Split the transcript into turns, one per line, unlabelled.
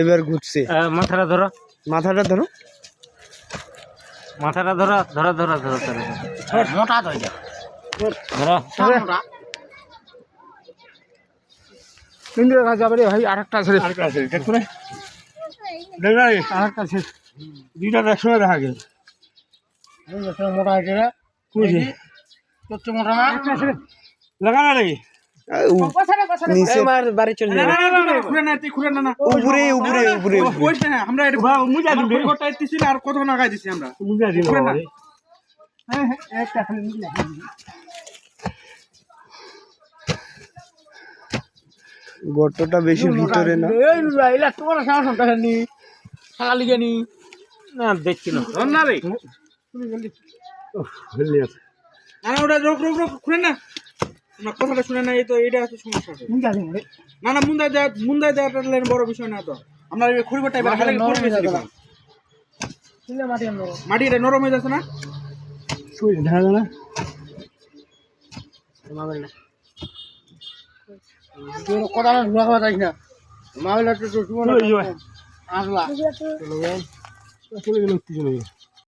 এবার ঘুরছে
মাথাটা ধরো
মাথাটা ধরো
মাথাটা ধরো ধরো ধরো ধরো ধরো মোটা তো এটা ধরো
তিনটে কাজ যাবে রে ভাই আরেকটা আছে দেখ করে দেখ রে আরেকটা আছে দুইটা একসঙ্গে দেখা গেল
মোটা আছে রে
বুঝি
তোর মোটা না
লাগা না রে নিচে বাড়ি চলে যাবে
খুলে না
উপরে উপরে উপরে
আমরা এটা মুজা দিন ঘরটা এসেছিল আর কত লাগাই দিছি আমরা
মুজা দিন
হ্যাঁ একটা খালি মুজা
গর্তটা বেশি ভিতরে না
এই এলা তোমার সমস্যা নি শালা লিগে নি না দেখছি না
না রে
হেলি আছে
না ওটা রোক রোক রোক খুলে না না কথাটা শুনে না এই তো এটা আছে সমস্যা মুজা দিন রে না না মুন্দাই দেওয়াটা লেন বড় বিষয় না তো আমরা এই খড়িগটা এবার খালি নরম হয়ে যাবে
শুনে মাটি নরম
মাটি এটা নরম হয়ে যাচ্ছে না
শুই দেখা যায় না
মাগল না তোর কথা না ঘুরা খাওয়া যাই না মাগল তো শুনো না আসলা
চলে গেল উত্তেজনা